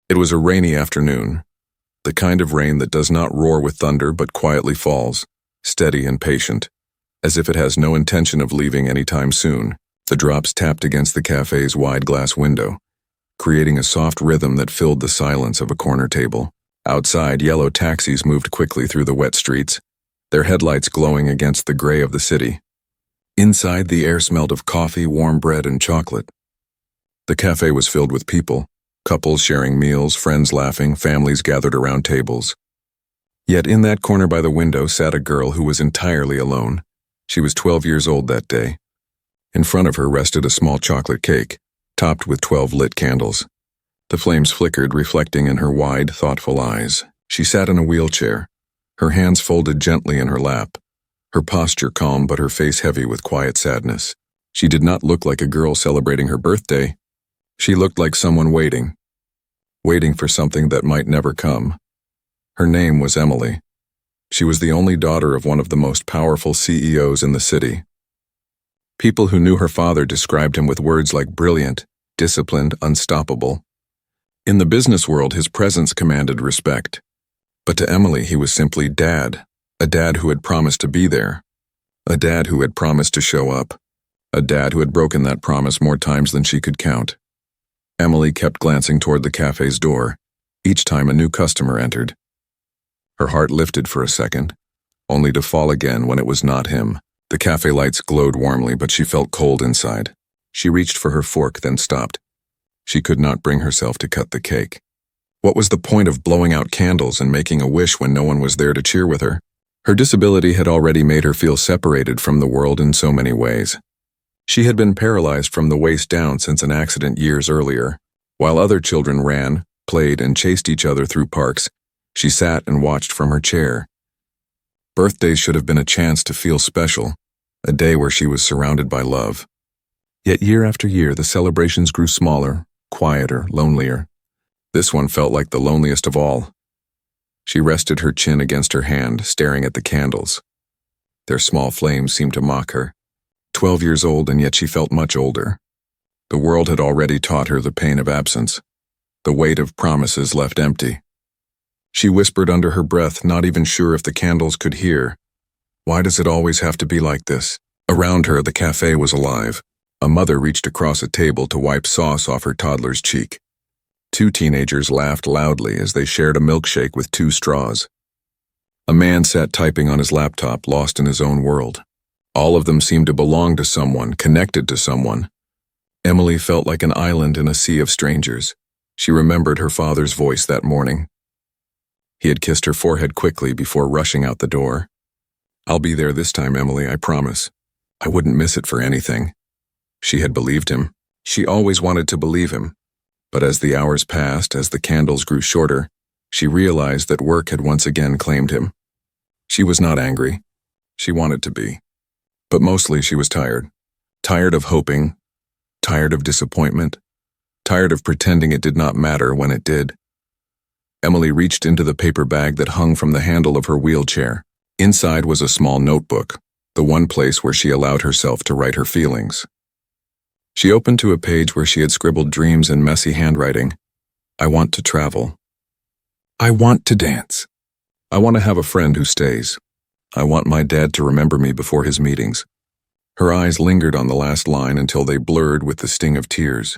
It was a rainy afternoon, the kind of rain that does not roar with thunder but quietly falls, steady and patient, as if it has no intention of leaving any time soon. The drops tapped against the cafe's wide glass window, creating a soft rhythm that filled the silence of a corner table. Outside, yellow taxis moved quickly through the wet streets, their headlights glowing against the gray of the city. Inside, the air smelled of coffee, warm bread, and chocolate. The cafe was filled with people, couples sharing meals, friends laughing, families gathered around tables. Yet in that corner by the window sat a girl who was entirely alone. She was 12 years old that day. In front of her rested a small chocolate cake, topped with 12 lit candles. The flames flickered, reflecting in her wide, thoughtful eyes. She sat in a wheelchair, her hands folded gently in her lap, her posture calm but her face heavy with quiet sadness. She did not look like a girl celebrating her birthday. She looked like someone waiting for something that might never come. Her name was Emily. She was the only daughter of one of the most powerful CEOs in the city. People who knew her father described him with words like brilliant, disciplined, unstoppable. In the business world, his presence commanded respect. But to Emily, he was simply Dad, a dad who had promised to be there, a dad who had promised to show up, a dad who had broken that promise more times than she could count. Emily kept glancing toward the cafe's door, each time a new customer entered. Her heart lifted for a second, only to fall again when it was not him. The cafe lights glowed warmly, but she felt cold inside. She reached for her fork, then stopped. She could not bring herself to cut the cake. What was the point of blowing out candles and making a wish when no one was there to cheer with her? Her disability had already made her feel separated from the world in so many ways. She had been paralyzed from the waist down since an accident years earlier. While other children ran, played, and chased each other through parks, she sat and watched from her chair. Birthdays should have been a chance to feel special, a day where she was surrounded by love. Yet year after year, the celebrations grew smaller, quieter, lonelier. This one felt like the loneliest of all. She rested her chin against her hand, staring at the candles. Their small flames seemed to mock her. 12 years old, and yet she felt much older. The world had already taught her the pain of absence, the weight of promises left empty. She whispered under her breath, not even sure if the candles could hear. Why does it always have to be like this? Around her, the cafe was alive. A mother reached across a table to wipe sauce off her toddler's cheek. 2 teenagers laughed loudly as they shared a milkshake with 2 straws. A man sat typing on his laptop, lost in his own world. All of them seemed to belong to someone, connected to someone. Emily felt like an island in a sea of strangers. She remembered her father's voice that morning. He had kissed her forehead quickly before rushing out the door. "I'll be there this time, Emily, I promise. I wouldn't miss it for anything." She had believed him. She always wanted to believe him. But as the hours passed, as the candles grew shorter, she realized that work had once again claimed him. She was not angry. She wanted to be. But mostly she was tired. Tired of hoping. Tired of disappointment. Tired of pretending it did not matter when it did. Emily reached into the paper bag that hung from the handle of her wheelchair. Inside was a small notebook, the one place where she allowed herself to write her feelings. She opened to a page where she had scribbled dreams in messy handwriting. "I want to travel. I want to dance. I want to have a friend who stays. I want my dad to remember me before his meetings." Her eyes lingered on the last line until they blurred with the sting of tears.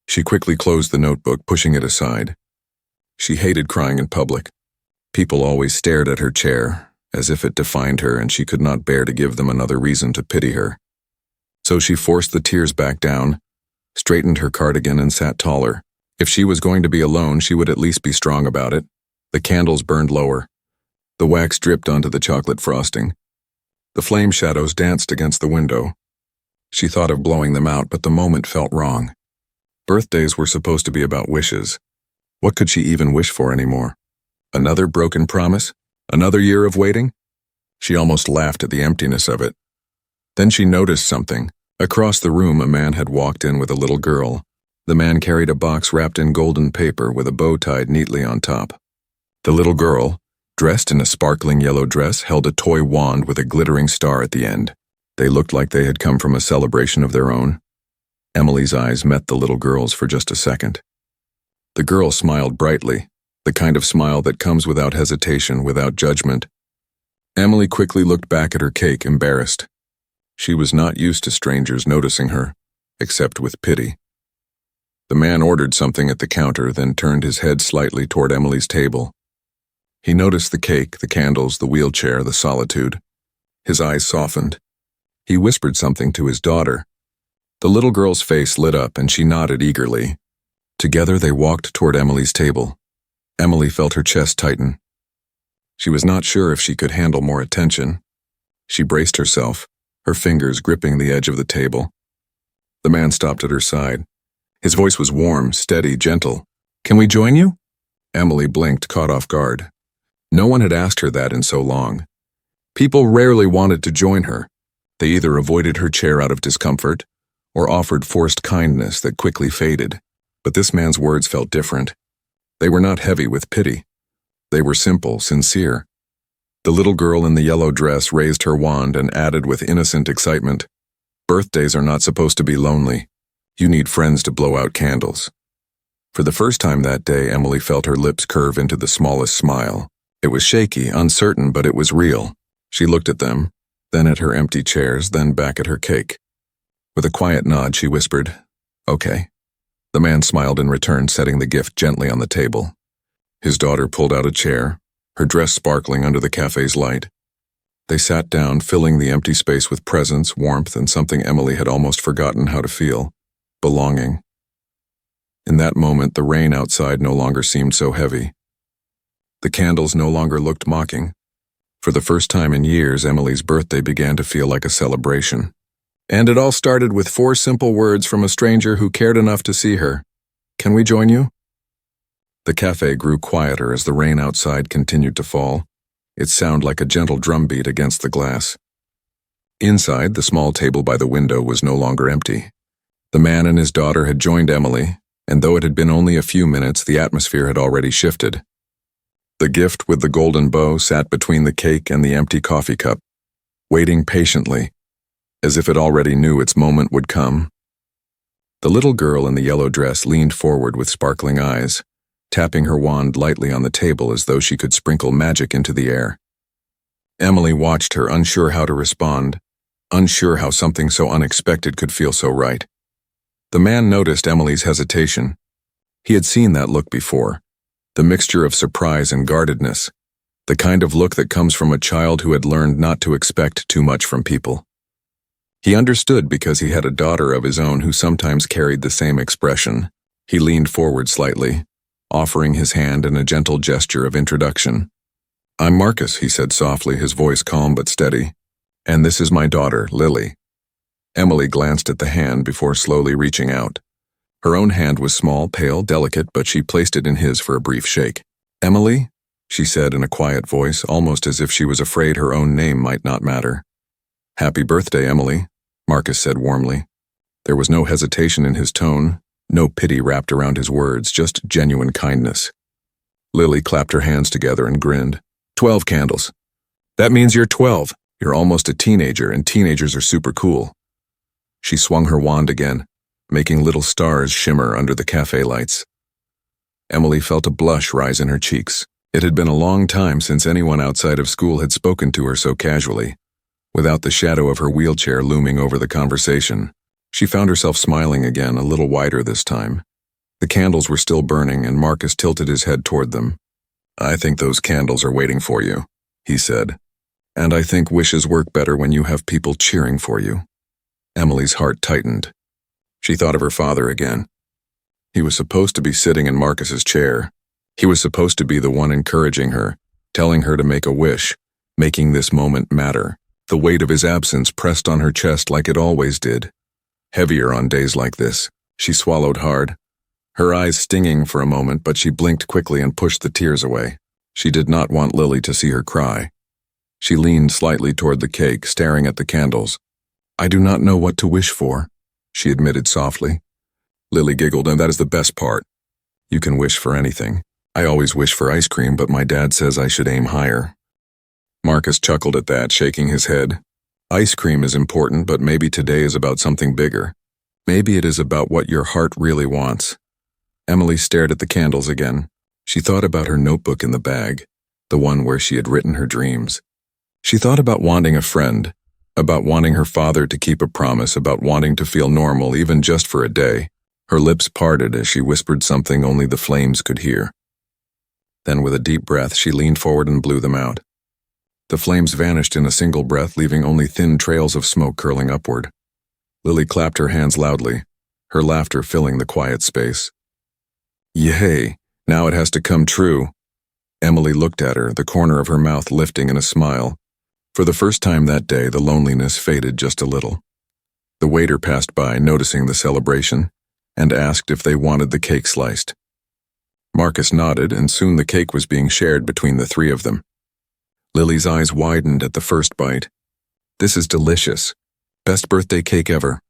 She quickly closed the notebook, pushing it aside. She hated crying in public. People always stared at her chair, as if it defined her, and she could not bear to give them another reason to pity her. So she forced the tears back down, straightened her cardigan, and sat taller. If she was going to be alone, she would at least be strong about it. The candles burned lower. The wax dripped onto the chocolate frosting. The flame shadows danced against the window. She thought of blowing them out, but the moment felt wrong. Birthdays were supposed to be about wishes. What could she even wish for anymore? Another broken promise? Another year of waiting? She almost laughed at the emptiness of it. Then she noticed something. Across the room, a man had walked in with a little girl. The man carried a box wrapped in golden paper with a bow tied neatly on top. The little girl, dressed in a sparkling yellow dress, held a toy wand with a glittering star at the end. They looked like they had come from a celebration of their own. Emily's eyes met the little girl's for just a second. The girl smiled brightly, the kind of smile that comes without hesitation, without judgment. Emily quickly looked back at her cake, embarrassed. She was not used to strangers noticing her, except with pity. The man ordered something at the counter, then turned his head slightly toward Emily's table. He noticed the cake, the candles, the wheelchair, the solitude. His eyes softened. He whispered something to his daughter. The little girl's face lit up and she nodded eagerly. Together they walked toward Emily's table. Emily felt her chest tighten. She was not sure if she could handle more attention. She braced herself, her fingers gripping the edge of the table. The man stopped at her side. His voice was warm, steady, gentle. "Can we join you?" Emily blinked, caught off guard. No one had asked her that in so long. People rarely wanted to join her. They either avoided her chair out of discomfort or offered forced kindness that quickly faded. But this man's words felt different. They were not heavy with pity. They were simple, sincere. The little girl in the yellow dress raised her wand and added with innocent excitement, "Birthdays are not supposed to be lonely. You need friends to blow out candles." For the first time that day, Emily felt her lips curve into the smallest smile. It was shaky, uncertain, but it was real. She looked at them, then at her empty chairs, then back at her cake. With a quiet nod, she whispered, "Okay." The man smiled in return, setting the gift gently on the table. His daughter pulled out a chair, her dress sparkling under the cafe's light. They sat down, filling the empty space with presence, warmth, and something Emily had almost forgotten how to feel: belonging. In that moment, the rain outside no longer seemed so heavy. The candles no longer looked mocking. For the first time in years, Emily's birthday began to feel like a celebration. And it all started with 4 simple words from a stranger who cared enough to see her. "Can we join you?" The cafe grew quieter as the rain outside continued to fall. Its sound like a gentle drumbeat against the glass. Inside, the small table by the window was no longer empty. The man and his daughter had joined Emily, and though it had been only a few minutes, the atmosphere had already shifted. The gift with the golden bow sat between the cake and the empty coffee cup, waiting patiently, as if it already knew its moment would come. The little girl in the yellow dress leaned forward with sparkling eyes, tapping her wand lightly on the table as though she could sprinkle magic into the air. Emily watched her, unsure how to respond, unsure how something so unexpected could feel so right. The man noticed Emily's hesitation. He had seen that look before, the mixture of surprise and guardedness, the kind of look that comes from a child who had learned not to expect too much from people. He understood because he had a daughter of his own who sometimes carried the same expression. He leaned forward slightly, offering his hand in a gentle gesture of introduction. "I'm Marcus," he said softly, his voice calm but steady. "And this is my daughter, Lily." Emily glanced at the hand before slowly reaching out. Her own hand was small, pale, delicate, but she placed it in his for a brief shake. "Emily?" she said in a quiet voice, almost as if she was afraid her own name might not matter. "Happy birthday, Emily," Marcus said warmly. There was no hesitation in his tone, no pity wrapped around his words, just genuine kindness. Lily clapped her hands together and grinned. 12 candles. That means you're 12. You're almost a teenager, and teenagers are super cool." She swung her wand again, making little stars shimmer under the cafe lights. Emily felt a blush rise in her cheeks. It had been a long time since anyone outside of school had spoken to her so casually, without the shadow of her wheelchair looming over the conversation. She found herself smiling again, a little wider this time. The candles were still burning, and Marcus tilted his head toward them. "I think those candles are waiting for you," he said. "And I think wishes work better when you have people cheering for you." Emily's heart tightened. She thought of her father again. He was supposed to be sitting in Marcus's chair. He was supposed to be the one encouraging her, telling her to make a wish, making this moment matter. The weight of his absence pressed on her chest like it always did. Heavier on days like this. She swallowed hard, her eyes stinging for a moment, but she blinked quickly and pushed the tears away. She did not want Lily to see her cry. She leaned slightly toward the cake, staring at the candles. "I do not know what to wish for," she admitted softly. Lily giggled, "And that is the best part. You can wish for anything. I always wish for ice cream, but my dad says I should aim higher." Marcus chuckled at that, shaking his head. "Ice cream is important, but maybe today is about something bigger. Maybe it is about what your heart really wants." Emily stared at the candles again. She thought about her notebook in the bag, the one where she had written her dreams. She thought about wanting a friend, about wanting her father to keep a promise, about wanting to feel normal even just for a day. Her lips parted as she whispered something only the flames could hear. Then with a deep breath, she leaned forward and blew them out. The flames vanished in a single breath, leaving only thin trails of smoke curling upward. Lily clapped her hands loudly, her laughter filling the quiet space. Yay, now it has to come true. Emily looked at her, the corner of her mouth lifting in a smile. For the first time that day, the loneliness faded just a little. The waiter passed by, noticing the celebration, and asked if they wanted the cake sliced. Marcus nodded, and soon the cake was being shared between the three of them. Lily's eyes widened at the first bite. This is delicious. Best birthday cake ever.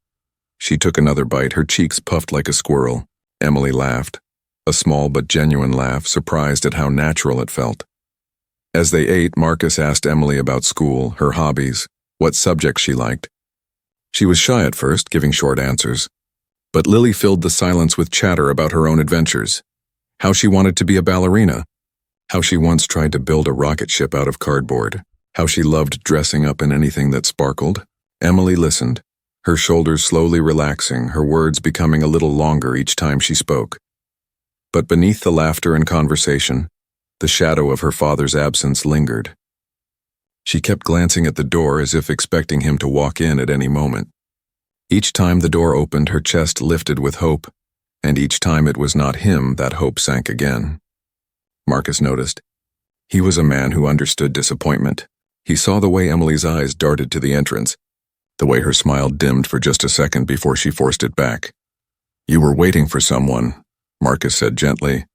She took another bite, her cheeks puffed like a squirrel. Emily laughed, a small but genuine laugh, surprised at how natural it felt. As they ate, Marcus asked Emily about school, her hobbies, what subjects she liked. She was shy at first, giving short answers. But Lily filled the silence with chatter about her own adventures. How she wanted to be a ballerina. How she once tried to build a rocket ship out of cardboard. How she loved dressing up in anything that sparkled. Emily listened, her shoulders slowly relaxing, her words becoming a little longer each time she spoke. But beneath the laughter and conversation, the shadow of her father's absence lingered. She kept glancing at the door as if expecting him to walk in at any moment. Each time the door opened, her chest lifted with hope, and each time it was not him, that hope sank again. Marcus noticed. He was a man who understood disappointment. He saw the way Emily's eyes darted to the entrance, the way her smile dimmed for just a second before she forced it back. You were waiting for someone, Marcus said gently,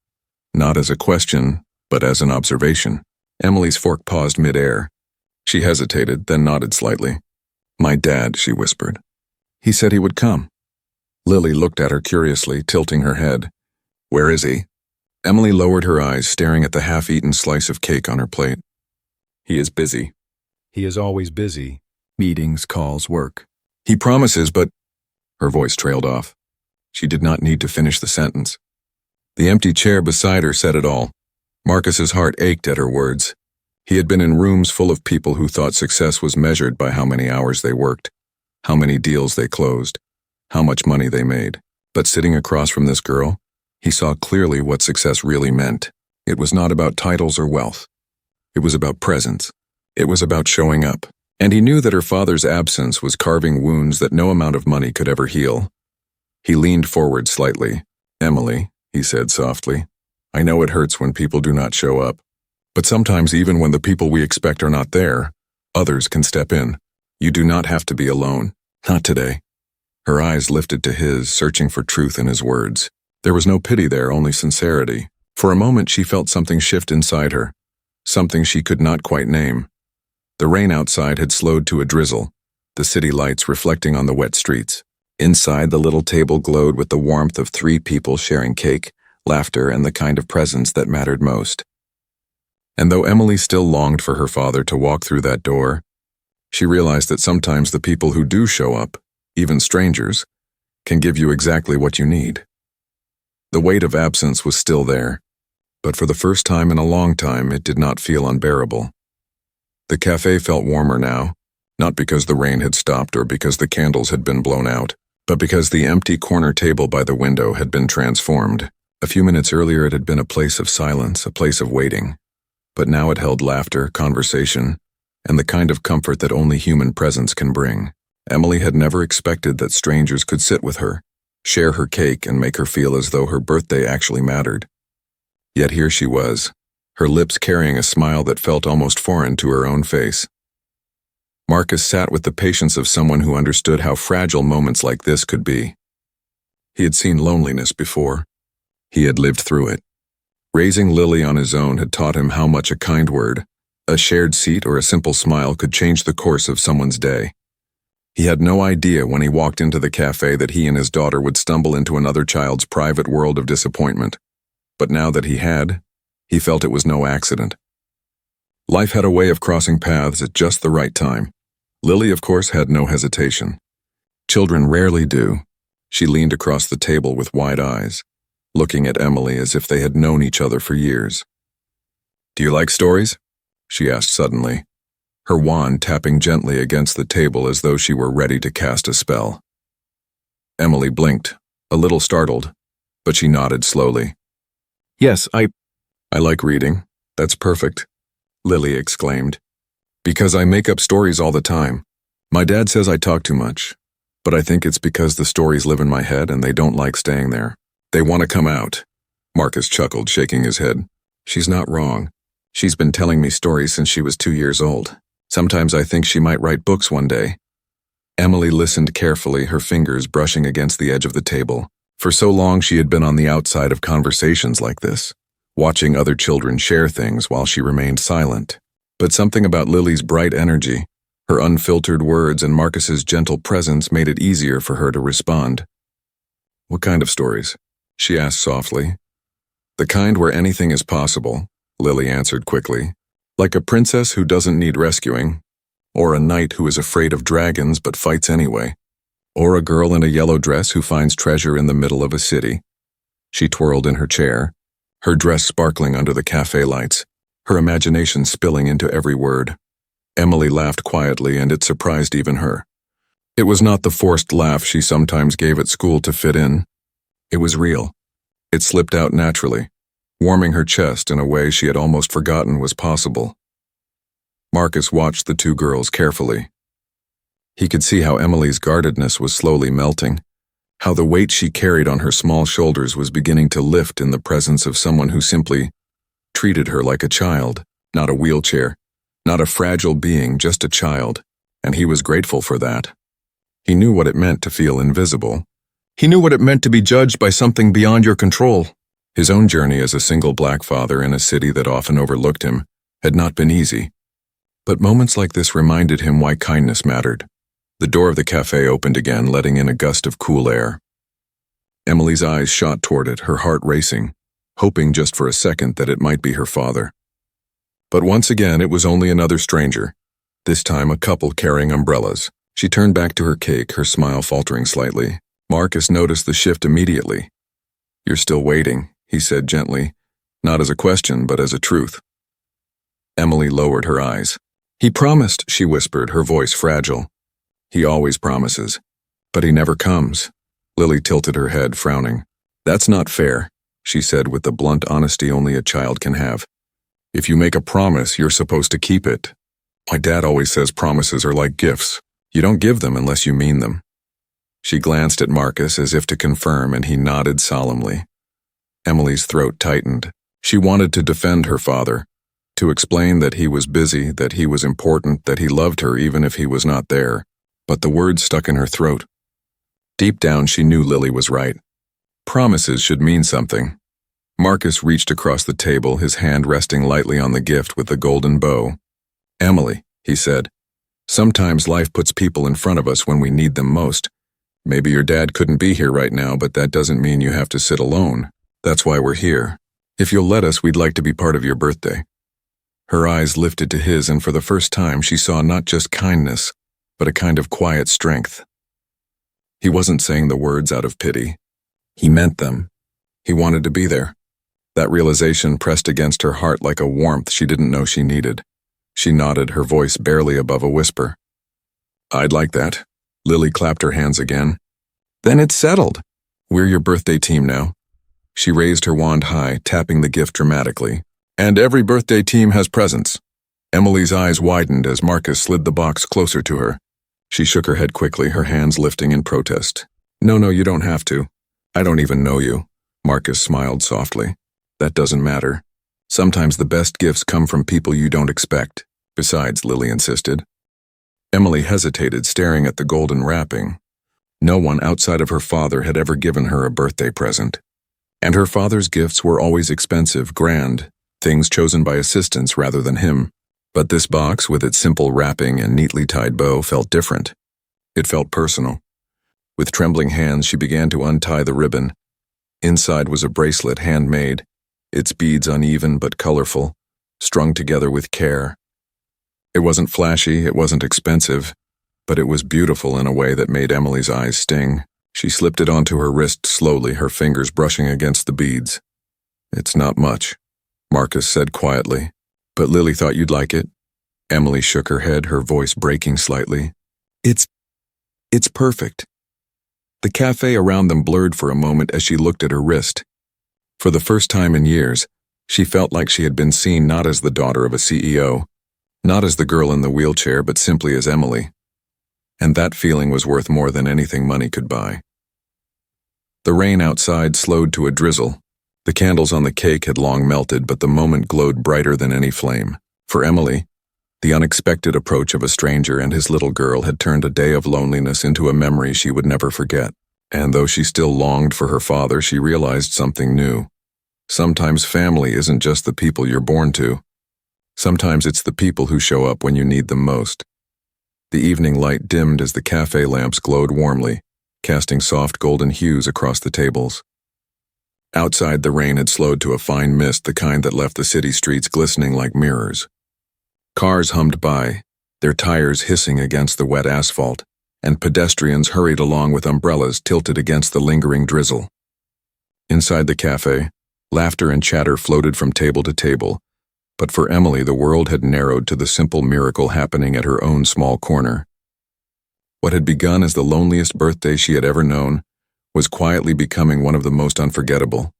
not as a question, but as an observation. Emily's fork paused mid-air. She hesitated, then nodded slightly. My dad, she whispered. He said he would come. Lily looked at her curiously, tilting her head. Where is he? Emily lowered her eyes, staring at the half-eaten slice of cake on her plate. He is busy. He is always busy. Meetings, calls, work. He promises, but... Her voice trailed off. She did not need to finish the sentence. The empty chair beside her said it all. Marcus's heart ached at her words. He had been in rooms full of people who thought success was measured by how many hours they worked, how many deals they closed, how much money they made. But sitting across from this girl, he saw clearly what success really meant. It was not about titles or wealth. It was about presence. It was about showing up. And he knew that her father's absence was carving wounds that no amount of money could ever heal. He leaned forward slightly. Emily, he said softly, I know it hurts when people do not show up. But sometimes even when the people we expect are not there, others can step in. You do not have to be alone. Not today. Her eyes lifted to his, searching for truth in his words. There was no pity there, only sincerity. For a moment she felt something shift inside her, something she could not quite name. The rain outside had slowed to a drizzle, the city lights reflecting on the wet streets. Inside, the little table glowed with the warmth of three people sharing cake, laughter, and the kind of presence that mattered most. And though Emily still longed for her father to walk through that door, she realized that sometimes the people who do show up, even strangers, can give you exactly what you need. The weight of absence was still there, but for the first time in a long time, it did not feel unbearable. The cafe felt warmer now, not because the rain had stopped or because the candles had been blown out, but because the empty corner table by the window had been transformed. A few minutes earlier it had been a place of silence, a place of waiting, but now it held laughter, conversation, and the kind of comfort that only human presence can bring. Emily had never expected that strangers could sit with her, share her cake, and make her feel as though her birthday actually mattered. Yet here she was, her lips carrying a smile that felt almost foreign to her own face. Marcus sat with the patience of someone who understood how fragile moments like this could be. He had seen loneliness before. He had lived through it. Raising Lily on his own had taught him how much a kind word, a shared seat, or a simple smile could change the course of someone's day. He had no idea when he walked into the cafe that he and his daughter would stumble into another child's private world of disappointment. But now that he had, he felt it was no accident. Life had a way of crossing paths at just the right time. Lily, of course, had no hesitation. Children rarely do. She leaned across the table with wide eyes. looking at Emily as if they had known each other for years. "Do you like stories?" she asked suddenly, her wand tapping gently against the table as though she were ready to cast a spell. Emily blinked, a little startled, but she nodded slowly. "Yes, I like reading. That's perfect," Lily exclaimed. "Because I make up stories all the time. My dad says I talk too much, but I think it's because the stories live in my head and they don't like staying there. They want to come out." Marcus chuckled, shaking his head. "She's not wrong. She's been telling me stories since she was 2 years old. Sometimes I think she might write books one day." Emily listened carefully, her fingers brushing against the edge of the table. For so long she had been on the outside of conversations like this, watching other children share things while she remained silent. But something about Lily's bright energy, her unfiltered words, and Marcus's gentle presence made it easier for her to respond. "What kind of stories?" she asked softly. "The kind where anything is possible," Lily answered quickly. "Like a princess who doesn't need rescuing, or a knight who is afraid of dragons but fights anyway, or a girl in a yellow dress who finds treasure in the middle of a city." She twirled in her chair, her dress sparkling under the cafe lights, her imagination spilling into every word. Emily laughed quietly, and it surprised even her. It was not the forced laugh she sometimes gave at school to fit in. It was real. It slipped out naturally, warming her chest in a way she had almost forgotten was possible. Marcus watched the two girls carefully. He could see how Emily's guardedness was slowly melting, how the weight she carried on her small shoulders was beginning to lift in the presence of someone who simply treated her like a child, not a wheelchair, not a fragile being, just a child, and he was grateful for that. He knew what it meant to feel invisible. He knew what it meant to be judged by something beyond your control. His own journey as a single black father in a city that often overlooked him had not been easy. But moments like this reminded him why kindness mattered. The door of the cafe opened again, letting in a gust of cool air. Emily's eyes shot toward it, her heart racing, hoping just for a second that it might be her father. But once again, it was only another stranger, this time a couple carrying umbrellas. She turned back to her cake, her smile faltering slightly. Marcus noticed the shift immediately. "You're still waiting," he said gently, not as a question, but as a truth. Emily lowered her eyes. "He promised," she whispered, her voice fragile. "He always promises, but he never comes." Lily tilted her head, frowning. "That's not fair," she said with the blunt honesty only a child can have. "If you make a promise, you're supposed to keep it. My dad always says promises are like gifts. You don't give them unless you mean them." She glanced at Marcus as if to confirm, and he nodded solemnly. Emily's throat tightened. She wanted to defend her father, to explain that he was busy, that he was important, that he loved her even if he was not there. But the words stuck in her throat. Deep down, she knew Lily was right. Promises should mean something. Marcus reached across the table, his hand resting lightly on the gift with the golden bow. "Emily," he said, "sometimes life puts people in front of us when we need them most. Maybe your dad couldn't be here right now, but that doesn't mean you have to sit alone. That's why we're here. If you'll let us, we'd like to be part of your birthday." Her eyes lifted to his, and for the first time she saw not just kindness, but a kind of quiet strength. He wasn't saying the words out of pity. He meant them. He wanted to be there. That realization pressed against her heart like a warmth she didn't know she needed. She nodded, her voice barely above a whisper. "I'd like that." Lily clapped her hands again. "Then it's settled. We're your birthday team now." She raised her wand high, tapping the gift dramatically. "And every birthday team has presents." Emily's eyes widened as Marcus slid the box closer to her. She shook her head quickly, her hands lifting in protest. No, you don't have to. I don't even know you." Marcus smiled softly. "That doesn't matter. Sometimes the best gifts come from people you don't expect. Besides," Lily insisted. Emily hesitated, staring at the golden wrapping. No one outside of her father had ever given her a birthday present. And her father's gifts were always expensive, grand, things chosen by assistants rather than him. But this box, with its simple wrapping and neatly tied bow, felt different. It felt personal. With trembling hands, she began to untie the ribbon. Inside was a bracelet, handmade, its beads uneven but colorful, strung together with care. It wasn't flashy, it wasn't expensive, but it was beautiful in a way that made Emily's eyes sting. She slipped it onto her wrist slowly, her fingers brushing against the beads. "It's not much," Marcus said quietly. "But Lily thought you'd like it." Emily shook her head, her voice breaking slightly. It's perfect." The cafe around them blurred for a moment as she looked at her wrist. For the first time in years, she felt like she had been seen not as the daughter of a CEO, not as the girl in the wheelchair, but simply as Emily. And that feeling was worth more than anything money could buy. The rain outside slowed to a drizzle. The candles on the cake had long melted, but the moment glowed brighter than any flame. For Emily, the unexpected approach of a stranger and his little girl had turned a day of loneliness into a memory she would never forget. And though she still longed for her father, she realized something new. Sometimes family isn't just the people you're born to. Sometimes it's the people who show up when you need them most. The evening light dimmed as the cafe lamps glowed warmly, casting soft golden hues across the tables. Outside, the rain had slowed to a fine mist, the kind that left the city streets glistening like mirrors. Cars hummed by, their tires hissing against the wet asphalt, and pedestrians hurried along with umbrellas tilted against the lingering drizzle. Inside the cafe, laughter and chatter floated from table to table, but for Emily the world had narrowed to the simple miracle happening at her own small corner. What had begun as the loneliest birthday she had ever known was quietly becoming one of the most unforgettable.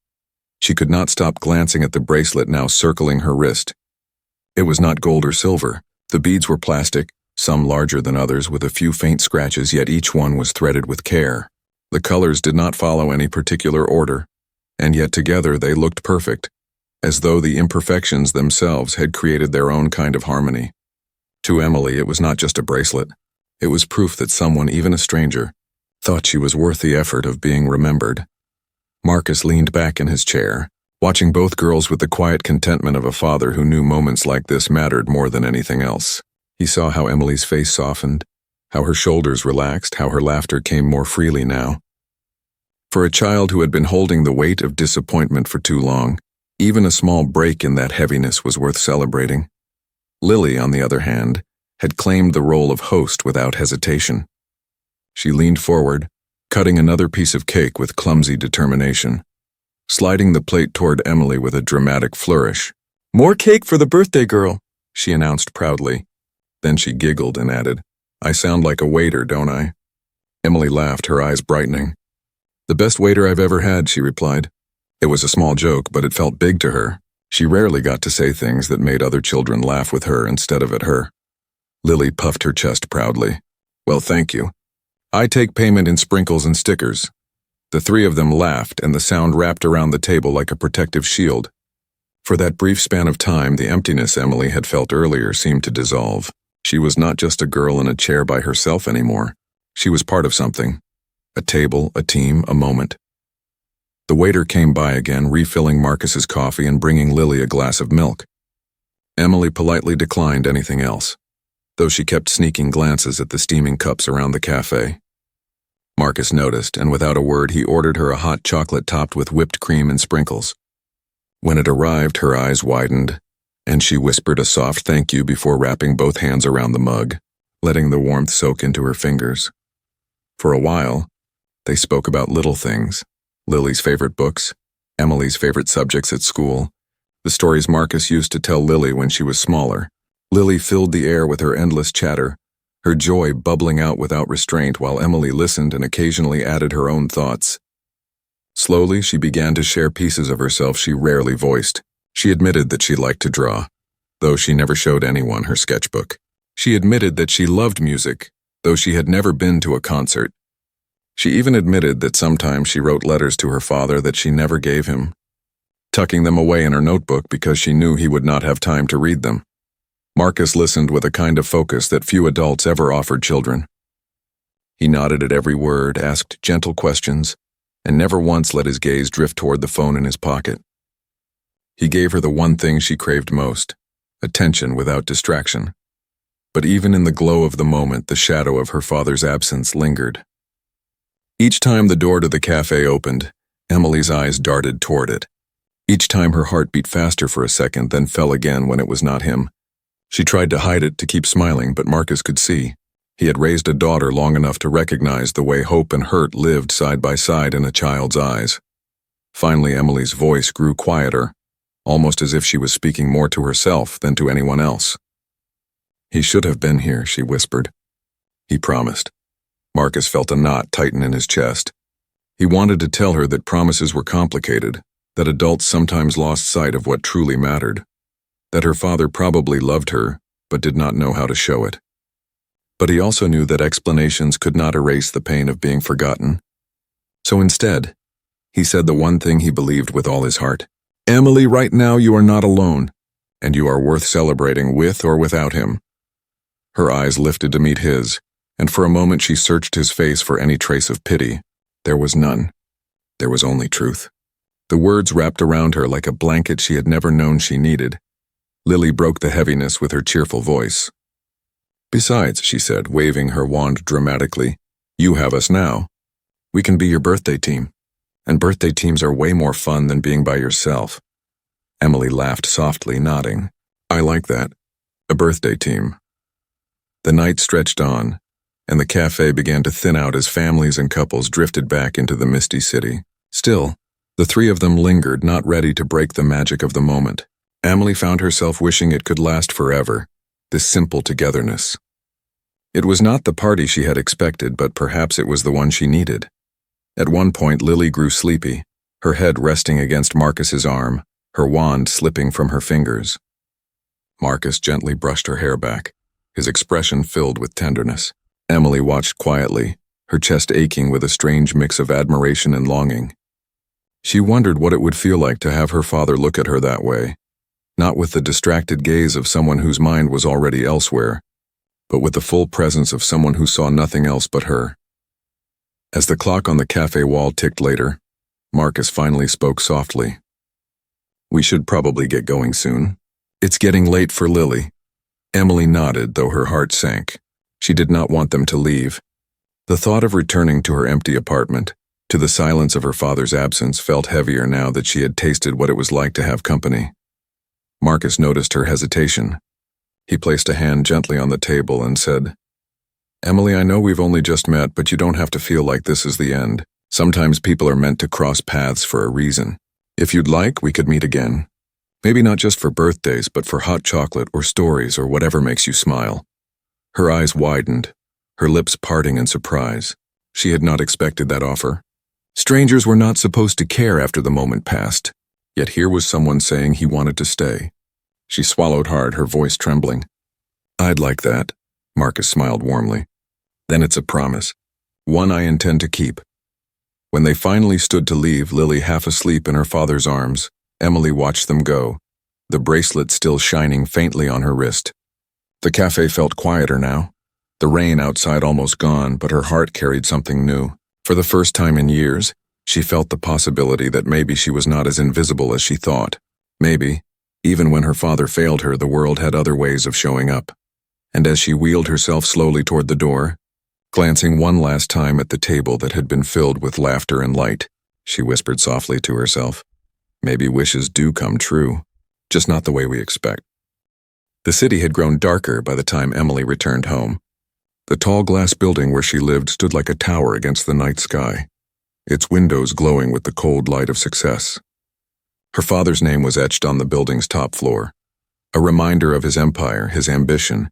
She could not stop glancing at the bracelet now circling her wrist. It was not gold or silver. The beads were plastic, some larger than others with a few faint scratches, yet each one was threaded with care. The colors did not follow any particular order, and yet together they looked perfect, as though the imperfections themselves had created their own kind of harmony. To Emily, it was not just a bracelet. It was proof that someone, even a stranger, thought she was worth the effort of being remembered. Marcus leaned back in his chair, watching both girls with the quiet contentment of a father who knew moments like this mattered more than anything else. He saw how Emily's face softened, how her shoulders relaxed, how her laughter came more freely now. For a child who had been holding the weight of disappointment for too long, even a small break in that heaviness was worth celebrating. Lily, on the other hand, had claimed the role of host without hesitation. She leaned forward, cutting another piece of cake with clumsy determination, sliding the plate toward Emily with a dramatic flourish. "More cake for the birthday girl," she announced proudly. Then she giggled and added, "I sound like a waiter, don't I?" Emily laughed, her eyes brightening. "The best waiter I've ever had," she replied. It was a small joke, but it felt big to her. She rarely got to say things that made other children laugh with her instead of at her. Lily puffed her chest proudly. "Well, thank you. I take payment in sprinkles and stickers." The three of them laughed, and the sound wrapped around the table like a protective shield. For that brief span of time, the emptiness Emily had felt earlier seemed to dissolve. She was not just a girl in a chair by herself anymore. She was part of something. A table, a team, a moment. The waiter came by again, refilling Marcus's coffee and bringing Lily a glass of milk. Emily politely declined anything else, though she kept sneaking glances at the steaming cups around the cafe. Marcus noticed, and without a word he ordered her a hot chocolate topped with whipped cream and sprinkles. When it arrived, her eyes widened, and she whispered a soft thank you before wrapping both hands around the mug, letting the warmth soak into her fingers. For a while, they spoke about little things: Lily's favorite books, Emily's favorite subjects at school, the stories Marcus used to tell Lily when she was smaller. Lily filled the air with her endless chatter, her joy bubbling out without restraint, while Emily listened and occasionally added her own thoughts. Slowly, she began to share pieces of herself she rarely voiced. She admitted that she liked to draw, though she never showed anyone her sketchbook. She admitted that she loved music, though she had never been to a concert. She even admitted that sometimes she wrote letters to her father that she never gave him, tucking them away in her notebook because she knew he would not have time to read them. Marcus listened with a kind of focus that few adults ever offered children. He nodded at every word, asked gentle questions, and never once let his gaze drift toward the phone in his pocket. He gave her the one thing she craved most: attention without distraction. But even in the glow of the moment, the shadow of her father's absence lingered. Each time the door to the cafe opened, Emily's eyes darted toward it. Each time her heart beat faster for a second, then fell again when it was not him. She tried to hide it, to keep smiling, but Marcus could see. He had raised a daughter long enough to recognize the way hope and hurt lived side by side in a child's eyes. Finally, Emily's voice grew quieter, almost as if she was speaking more to herself than to anyone else. "He should have been here," she whispered. He promised. Marcus felt a knot tighten in his chest. He wanted to tell her that promises were complicated, that adults sometimes lost sight of what truly mattered, that her father probably loved her, but did not know how to show it. But he also knew that explanations could not erase the pain of being forgotten. So instead, he said the one thing he believed with all his heart. "Emily, right now you are not alone, and you are worth celebrating with or without him." Her eyes lifted to meet his, and for a moment she searched his face for any trace of pity. There was none. There was only truth. The words wrapped around her like a blanket she had never known she needed. Lily broke the heaviness with her cheerful voice. "Besides," she said, waving her wand dramatically, "you have us now. We can be your birthday team. And birthday teams are way more fun than being by yourself." Emily laughed softly, nodding. "I like that. A birthday team." The night stretched on, and the cafe began to thin out as families and couples drifted back into the misty city. Still, the three of them lingered, not ready to break the magic of the moment. Emily found herself wishing it could last forever, this simple togetherness. It was not the party she had expected, but perhaps it was the one she needed. At one point, Lily grew sleepy, her head resting against Marcus's arm, her wand slipping from her fingers. Marcus gently brushed her hair back, his expression filled with tenderness. Emily watched quietly, her chest aching with a strange mix of admiration and longing. She wondered what it would feel like to have her father look at her that way, not with the distracted gaze of someone whose mind was already elsewhere, but with the full presence of someone who saw nothing else but her. As the clock on the cafe wall ticked later, Marcus finally spoke softly. "We should probably get going soon. It's getting late for Lily." Emily nodded, though her heart sank. She did not want them to leave. The thought of returning to her empty apartment, to the silence of her father's absence, felt heavier now that she had tasted what it was like to have company. Marcus noticed her hesitation. He placed a hand gently on the table and said, "Emily, I know we've only just met, but you don't have to feel like this is the end. Sometimes people are meant to cross paths for a reason. If you'd like, we could meet again. Maybe not just for birthdays, but for hot chocolate or stories or whatever makes you smile." Her eyes widened, her lips parting in surprise. She had not expected that offer. Strangers were not supposed to care after the moment passed, yet here was someone saying he wanted to stay. She swallowed hard, her voice trembling. "I'd like that," Marcus smiled warmly. "Then it's a promise, one I intend to keep." When they finally stood to leave, Lily half asleep in her father's arms, Emily watched them go, the bracelet still shining faintly on her wrist. The cafe felt quieter now, the rain outside almost gone, but her heart carried something new. For the first time in years, she felt the possibility that maybe she was not as invisible as she thought. Maybe, even when her father failed her, the world had other ways of showing up. And as she wheeled herself slowly toward the door, glancing one last time at the table that had been filled with laughter and light, she whispered softly to herself, "Maybe wishes do come true, just not the way we expect." The city had grown darker by the time Emily returned home. The tall glass building where she lived stood like a tower against the night sky, its windows glowing with the cold light of success. Her father's name was etched on the building's top floor, a reminder of his empire, his ambition,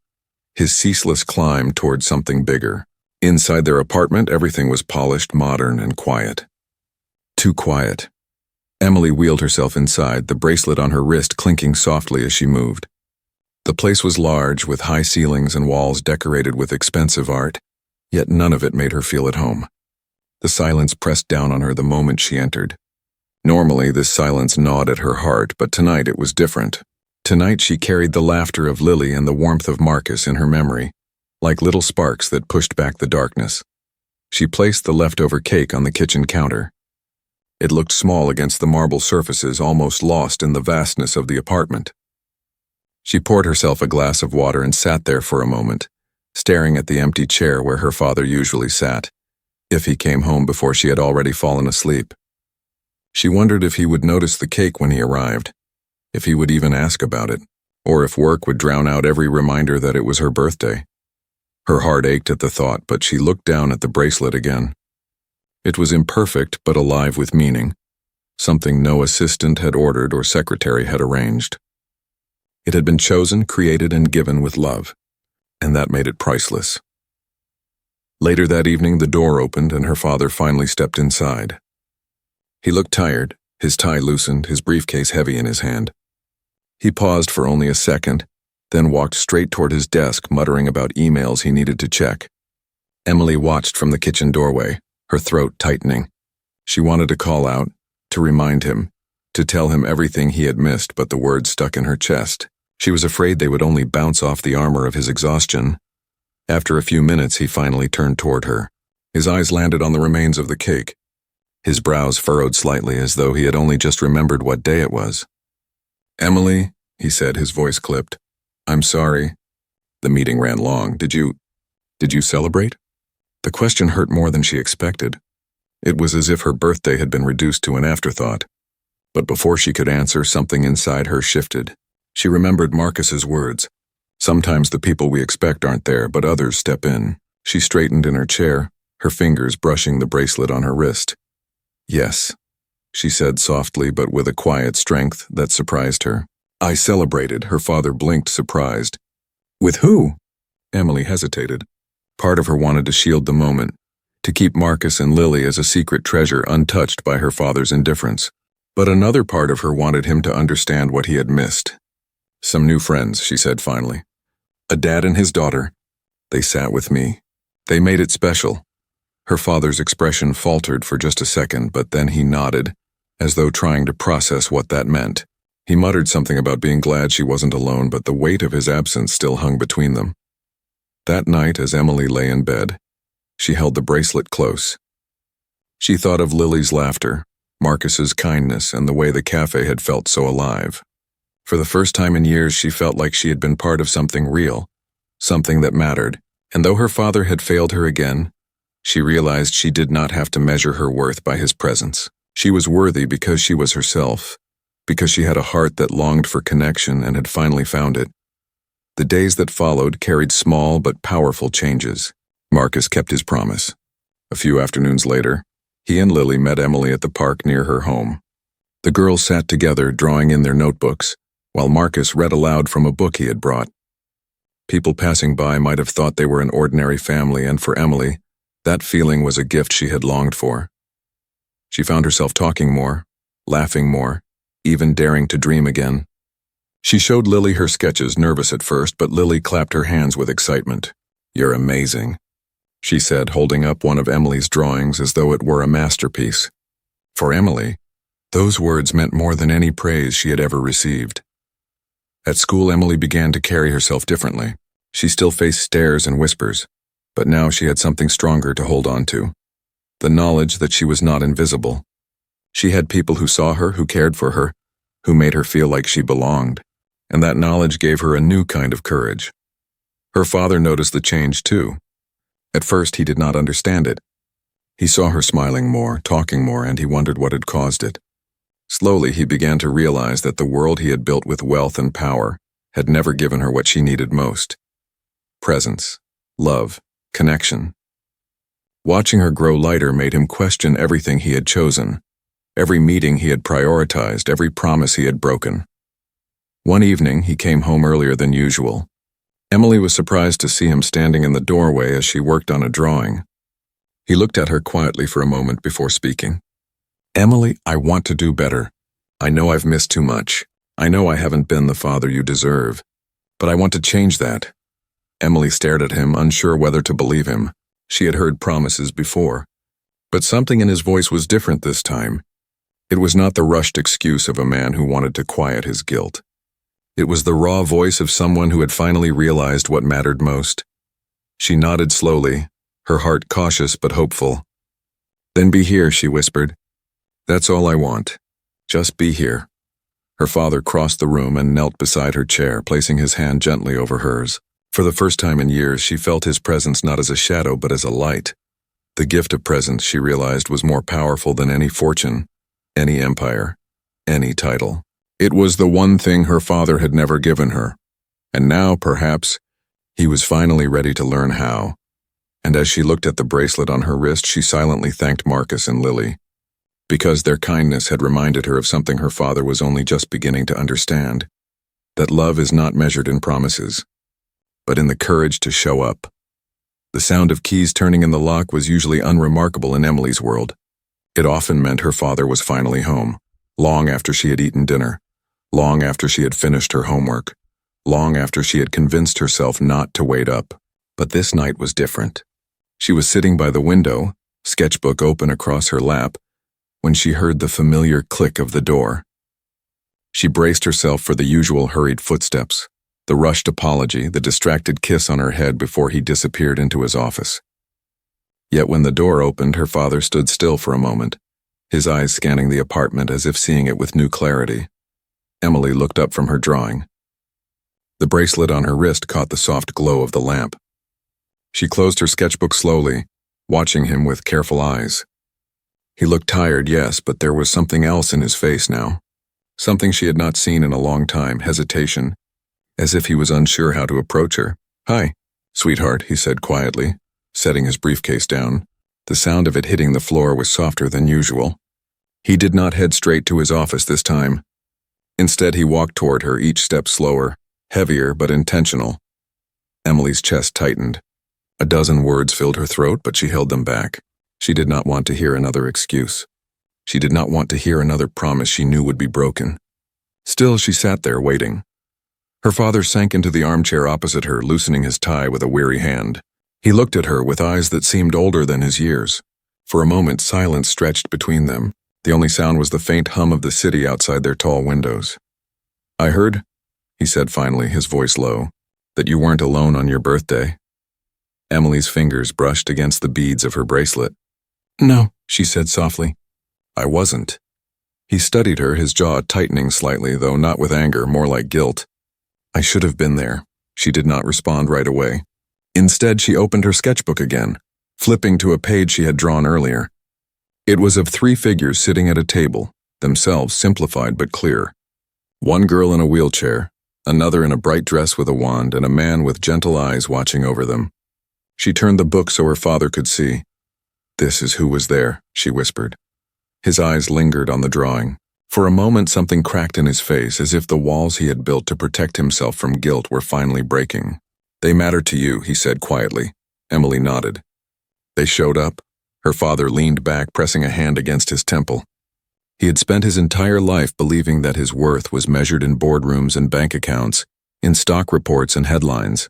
his ceaseless climb toward something bigger. Inside their apartment, everything was polished, modern, and quiet. Too quiet. Emily wheeled herself inside, the bracelet on her wrist clinking softly as she moved. The place was large, with high ceilings and walls decorated with expensive art, yet none of it made her feel at home. The silence pressed down on her the moment she entered. Normally, this silence gnawed at her heart, but tonight it was different. Tonight she carried the laughter of Lily and the warmth of Marcus in her memory, like little sparks that pushed back the darkness. She placed the leftover cake on the kitchen counter. It looked small against the marble surfaces, almost lost in the vastness of the apartment. She poured herself a glass of water and sat there for a moment, staring at the empty chair where her father usually sat, if he came home before she had already fallen asleep. She wondered if he would notice the cake when he arrived, if he would even ask about it, or if work would drown out every reminder that it was her birthday. Her heart ached at the thought, but she looked down at the bracelet again. It was imperfect but alive with meaning, something no assistant had ordered or secretary had arranged. It had been chosen, created, and given with love, and that made it priceless. Later that evening, the door opened and her father finally stepped inside. He looked tired, his tie loosened, his briefcase heavy in his hand. He paused for only a second, then walked straight toward his desk, muttering about emails he needed to check. Emily watched from the kitchen doorway, her throat tightening. She wanted to call out, to remind him, to tell him everything he had missed, but the words stuck in her chest. She was afraid they would only bounce off the armor of his exhaustion. After a few minutes, he finally turned toward her. His eyes landed on the remains of the cake. His brows furrowed slightly as though he had only just remembered what day it was. "Emily," he said, his voice clipped. "I'm sorry. The meeting ran long. Did you celebrate?" The question hurt more than she expected. It was as if her birthday had been reduced to an afterthought. But before she could answer, something inside her shifted. She remembered Marcus's words. Sometimes the people we expect aren't there, but others step in. She straightened in her chair, her fingers brushing the bracelet on her wrist. "Yes," she said softly but with a quiet strength that surprised her. "I celebrated." Her father blinked, surprised. "With who?" Emily hesitated. Part of her wanted to shield the moment, to keep Marcus and Lily as a secret treasure untouched by her father's indifference. But another part of her wanted him to understand what he had missed. "Some new friends," she said finally. "A dad and his daughter. They sat with me. They made it special." Her father's expression faltered for just a second, but then he nodded, as though trying to process what that meant. He muttered something about being glad she wasn't alone, but the weight of his absence still hung between them. That night, as Emily lay in bed, she held the bracelet close. She thought of Lily's laughter, Marcus's kindness, and the way the cafe had felt so alive. For the first time in years, she felt like she had been part of something real, something that mattered, and though her father had failed her again, she realized she did not have to measure her worth by his presence. She was worthy because she was herself, because she had a heart that longed for connection and had finally found it. The days that followed carried small but powerful changes. Marcus kept his promise. A few afternoons later, he and Lily met Emily at the park near her home. The girls sat together, drawing in their notebooks, while Marcus read aloud from a book he had brought. People passing by might have thought they were an ordinary family, and for Emily, that feeling was a gift she had longed for. She found herself talking more, laughing more, even daring to dream again. She showed Lily her sketches, nervous at first, but Lily clapped her hands with excitement. "You're amazing," she said, holding up one of Emily's drawings as though it were a masterpiece. For Emily, those words meant more than any praise she had ever received. At school, Emily began to carry herself differently. She still faced stares and whispers, but now she had something stronger to hold on to. The knowledge that she was not invisible. She had people who saw her, who cared for her, who made her feel like she belonged, and that knowledge gave her a new kind of courage. Her father noticed the change too. At first, he did not understand it. He saw her smiling more, talking more, and he wondered what had caused it. Slowly, he began to realize that the world he had built with wealth and power had never given her what she needed most: presence, love, connection. Watching her grow lighter made him question everything he had chosen, every meeting he had prioritized, every promise he had broken. One evening, he came home earlier than usual. Emily was surprised to see him standing in the doorway as she worked on a drawing. He looked at her quietly for a moment before speaking. "Emily, I want to do better. I know I've missed too much. I know I haven't been the father you deserve. But I want to change that." Emily stared at him, unsure whether to believe him. She had heard promises before. But something in his voice was different this time. It was not the rushed excuse of a man who wanted to quiet his guilt. It was the raw voice of someone who had finally realized what mattered most. She nodded slowly, her heart cautious but hopeful. "Then be here," she whispered. "That's all I want. Just be here." Her father crossed the room and knelt beside her chair, placing his hand gently over hers. For the first time in years, she felt his presence not as a shadow but as a light. The gift of presence, she realized, was more powerful than any fortune, any empire, any title. It was the one thing her father had never given her, and now, perhaps, He was finally ready to learn how, and as she looked at the bracelet on her wrist, she silently thanked Marcus and Lily, because their kindness had reminded her of something her father was only just beginning to understand, that love is not measured in promises, but in the courage to show up. The sound of keys turning in the lock was usually unremarkable in Emily's world. It often meant her father was finally home, long after she had eaten dinner, long after she had finished her homework, long after she had convinced herself not to wait up. But this night was different. She was sitting by the window, sketchbook open across her lap, when she heard the familiar click of the door. She braced herself for the usual hurried footsteps, the rushed apology, the distracted kiss on her head before he disappeared into his office. Yet when the door opened, her father stood still for a moment, his eyes scanning the apartment as if seeing it with new clarity. Emily looked up from her drawing. The bracelet on her wrist caught the soft glow of the lamp. She closed her sketchbook slowly, watching him with careful eyes. He looked tired, yes, but there was something else in his face now. Something she had not seen in a long time, hesitation, as if he was unsure how to approach her. "Hi, sweetheart," he said quietly, setting his briefcase down. The sound of it hitting the floor was softer than usual. He did not head straight to his office this time. Instead, he walked toward her, each step slower, heavier but intentional. Emily's chest tightened. A dozen words filled her throat, but she held them back. She did not want to hear another excuse. She did not want to hear another promise she knew would be broken. Still, she sat there, waiting. Her father sank into the armchair opposite her, loosening his tie with a weary hand. He looked at her with eyes that seemed older than his years. For a moment, silence stretched between them. The only sound was the faint hum of the city outside their tall windows. "I heard," he said finally, his voice low, "that you weren't alone on your birthday." Emily's fingers brushed against the beads of her bracelet. "No," she said softly. "I wasn't." He studied her, his jaw tightening slightly, though not with anger, more like guilt. "I should have been there." She did not respond right away. Instead, she opened her sketchbook again, flipping to a page she had drawn earlier. It was of 3 figures sitting at a table, themselves simplified but clear. One girl in a wheelchair, another in a bright dress with a wand, and a man with gentle eyes watching over them. She turned the book so her father could see. "This is who was there," she whispered. His eyes lingered on the drawing. For a moment, something cracked in his face, as if the walls he had built to protect himself from guilt were finally breaking. "They matter to you," he said quietly. Emily nodded. "They showed up?" Her father leaned back, pressing a hand against his temple. He had spent his entire life believing that his worth was measured in boardrooms and bank accounts, in stock reports and headlines.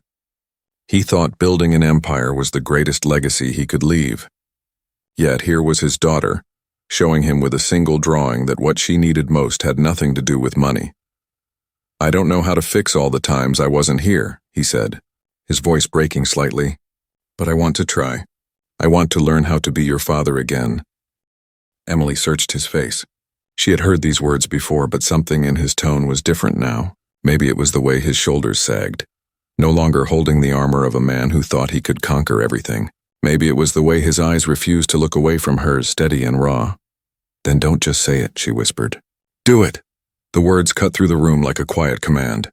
He thought building an empire was the greatest legacy he could leave. Yet here was his daughter, showing him with a single drawing that what she needed most had nothing to do with money. "I don't know how to fix all the times I wasn't here," he said, his voice breaking slightly, "but I want to try. I want to learn how to be your father again." Emily searched his face. She had heard these words before, but something in his tone was different now. Maybe it was the way his shoulders sagged, no longer holding the armor of a man who thought he could conquer everything. Maybe it was the way his eyes refused to look away from hers, steady and raw. "Then don't just say it," she whispered. "Do it." The words cut through the room like a quiet command.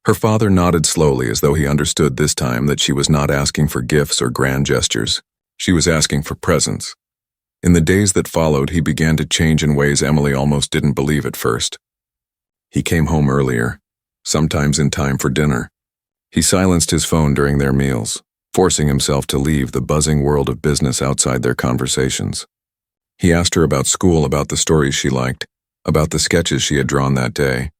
Her father nodded slowly, as though he understood this time that she was not asking for gifts or grand gestures. She was asking for presence. In the days that followed, he began to change in ways Emily almost didn't believe at first. He came home earlier, sometimes in time for dinner. He silenced his phone during their meals, forcing himself to leave the buzzing world of business outside their conversations. He asked her about school, about the stories she liked, about the sketches she had drawn that day.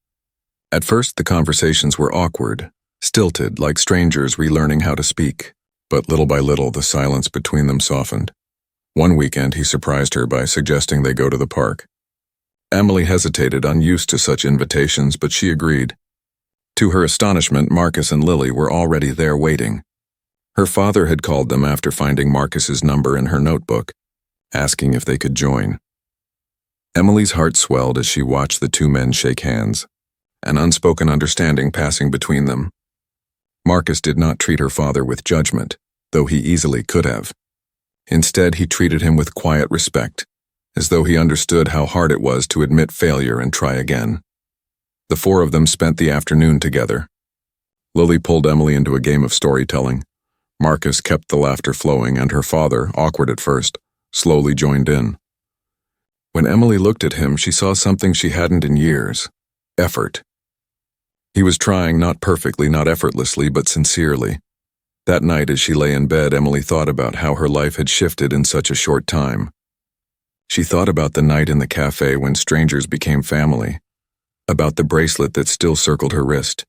At first, the conversations were awkward, stilted, like strangers relearning how to speak. But little by little, the silence between them softened. One weekend, he surprised her by suggesting they go to the park. Emily hesitated, unused to such invitations, but she agreed. To her astonishment, Marcus and Lily were already there waiting. Her father had called them after finding Marcus's number in her notebook, asking if they could join. Emily's heart swelled as she watched the 2 men shake hands, an unspoken understanding passing between them. Marcus did not treat her father with judgment, though he easily could have. Instead, he treated him with quiet respect, as though he understood how hard it was to admit failure and try again. The 4 of them spent the afternoon together. Lily pulled Emily into a game of storytelling. Marcus kept the laughter flowing, and her father, awkward at first, slowly joined in. When Emily looked at him, she saw something she hadn't in years: effort. He was trying, not perfectly, not effortlessly, but sincerely. That night, as she lay in bed, Emily thought about how her life had shifted in such a short time. She thought about the night in the cafe when strangers became family, about the bracelet that still circled her wrist,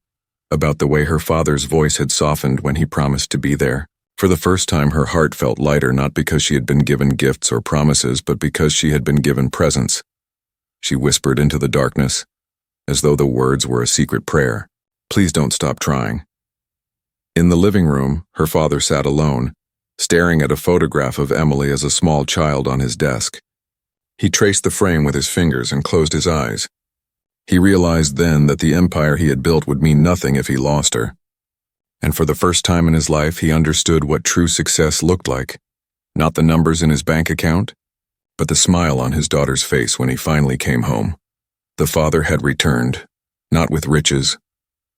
about the way her father's voice had softened when he promised to be there. For the first time, her heart felt lighter, not because she had been given gifts or promises, but because she had been given presence. She whispered into the darkness, as though the words were a secret prayer. "Please don't stop trying." In the living room, her father sat alone, staring at a photograph of Emily as a small child on his desk. He traced the frame with his fingers and closed his eyes. He realized then that the empire he had built would mean nothing if he lost her. And for the first time in his life, he understood what true success looked like. Not the numbers in his bank account, but the smile on his daughter's face when he finally came home. The father had returned, not with riches,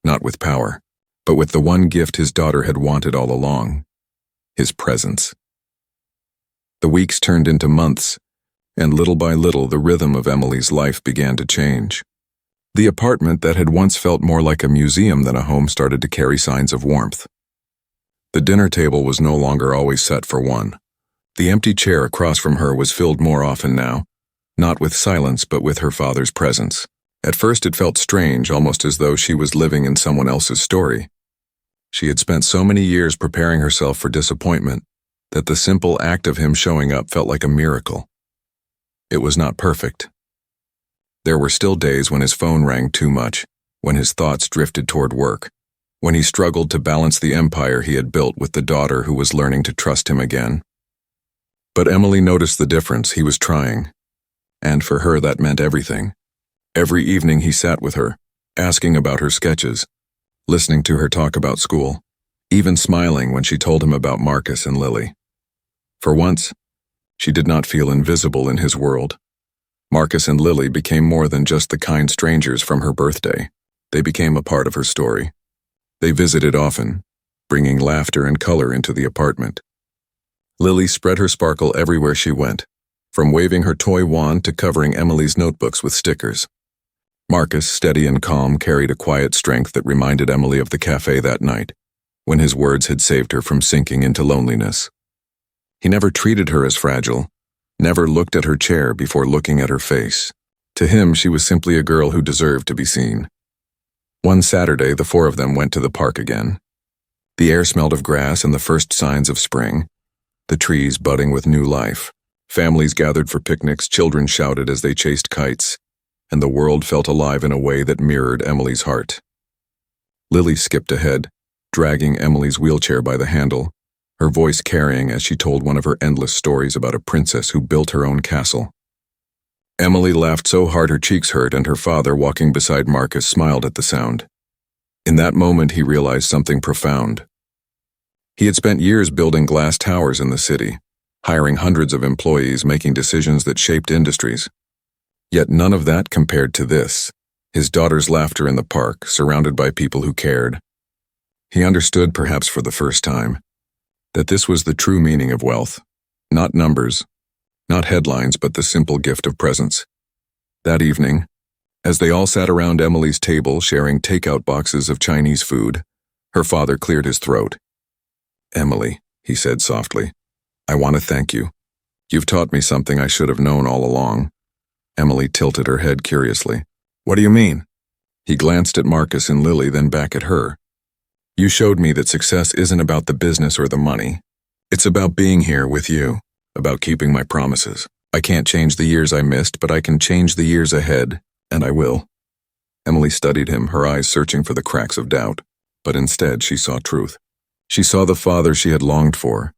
not with power, but with the one gift his daughter had wanted all along: his presence. The weeks turned into months, and little by little the rhythm of Emily's life began to change. The apartment that had once felt more like a museum than a home started to carry signs of warmth. The dinner table was no longer always set for one. The empty chair across from her was filled more often now, not with silence but with her father's presence. At first it felt strange, almost as though she was living in someone else's story. She had spent so many years preparing herself for disappointment that the simple act of him showing up felt like a miracle. It was not perfect. There were still days when his phone rang too much, when his thoughts drifted toward work, when he struggled to balance the empire he had built with the daughter who was learning to trust him again. But Emily noticed the difference. He was trying, and for her that meant everything. Every evening he sat with her, asking about her sketches, listening to her talk about school, even smiling when she told him about Marcus and Lily. For once, she did not feel invisible in his world. Marcus and Lily became more than just the kind strangers from her birthday. They became a part of her story. They visited often, bringing laughter and color into the apartment. Lily spread her sparkle everywhere she went, from waving her toy wand to covering Emily's notebooks with stickers. Marcus, steady and calm, carried a quiet strength that reminded Emily of the cafe that night, when his words had saved her from sinking into loneliness. He never treated her as fragile, never looked at her chair before looking at her face. To him, she was simply a girl who deserved to be seen. One Saturday, the four of them went to the park again. The air smelled of grass and the first signs of spring, the trees budding with new life. Families gathered for picnics, children shouted as they chased kites, and the world felt alive in a way that mirrored Emily's heart. Lily skipped ahead, dragging Emily's wheelchair by the handle, her voice carrying as she told one of her endless stories about a princess who built her own castle. Emily laughed so hard her cheeks hurt, and her father, walking beside Marcus, smiled at the sound. In that moment, he realized something profound. He had spent years building glass towers in the city, hiring hundreds of employees, making decisions that shaped industries. Yet none of that compared to this, his daughter's laughter in the park, surrounded by people who cared. He understood, perhaps for the first time, that this was the true meaning of wealth. Not numbers, not headlines, but the simple gift of presence. That evening, as they all sat around Emily's table sharing takeout boxes of Chinese food, her father cleared his throat. "Emily," he said softly, "I want to thank you. You've taught me something I should have known all along." Emily tilted her head curiously. "What do you mean?" He glanced at Marcus and Lily, then back at her. "You showed me that success isn't about the business or the money. It's about being here with you, about keeping my promises. I can't change the years I missed, but I can change the years ahead, and I will." Emily studied him, her eyes searching for the cracks of doubt, but instead she saw truth. She saw the father she had longed for,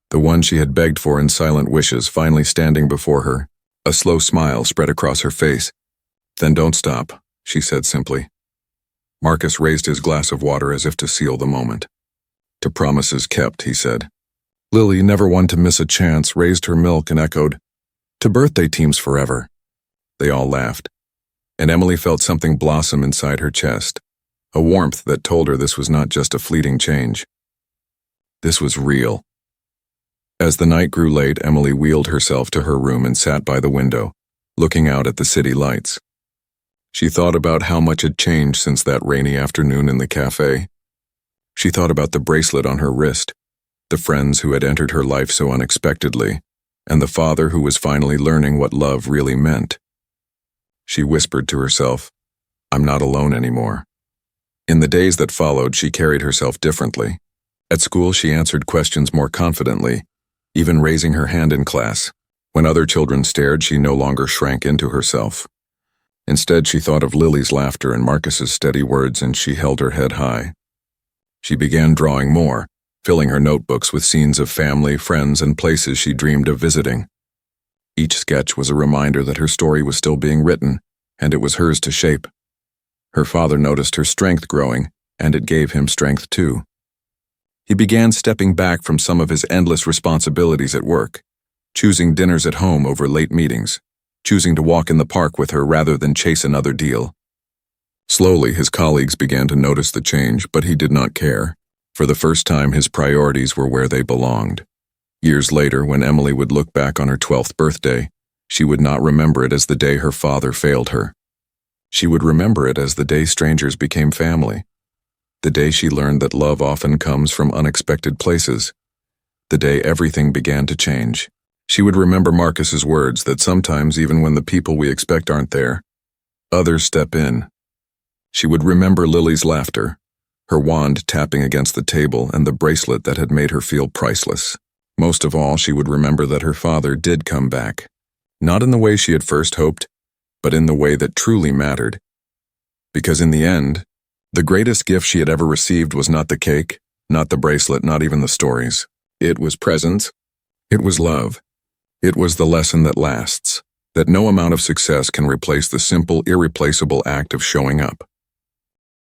the one she had begged for in silent wishes, finally standing before her. A slow smile spread across her face. "Then don't stop," she said simply. Marcus raised his glass of water as if to seal the moment. "To promises kept," he said. Lily, never one to miss a chance, raised her milk and echoed, "To birthday teams forever." They all laughed, and Emily felt something blossom inside her chest, a warmth that told her this was not just a fleeting change. This was real. As the night grew late, Emily wheeled herself to her room and sat by the window, looking out at the city lights. She thought about how much had changed since that rainy afternoon in the cafe. She thought about the bracelet on her wrist, the friends who had entered her life so unexpectedly, and the father who was finally learning what love really meant. She whispered to herself, "I'm not alone anymore." In the days that followed, she carried herself differently. At school, she answered questions more confidently, even raising her hand in class. When other children stared, she no longer shrank into herself. Instead, she thought of Lily's laughter and Marcus's steady words, and she held her head high. She began drawing more, filling her notebooks with scenes of family, friends, and places she dreamed of visiting. Each sketch was a reminder that her story was still being written, and it was hers to shape. Her father noticed her strength growing, and it gave him strength too. He began stepping back from some of his endless responsibilities at work, choosing dinners at home over late meetings, choosing to walk in the park with her rather than chase another deal. Slowly, his colleagues began to notice the change, but he did not care. For the first time, his priorities were where they belonged. Years later, when Emily would look back on her 12th birthday, she would not remember it as the day her father failed her. She would remember it as the day strangers became family, the day she learned that love often comes from unexpected places, the day everything began to change. She would remember Marcus's words that sometimes, even when the people we expect aren't there, others step in. She would remember Lily's laughter, her wand tapping against the table, and the bracelet that had made her feel priceless. Most of all, she would remember that her father did come back, not in the way she had first hoped, but in the way that truly mattered. Because in the end, the greatest gift she had ever received was not the cake, not the bracelet, not even the stories. It was presence. It was love. It was the lesson that lasts, that no amount of success can replace the simple, irreplaceable act of showing up.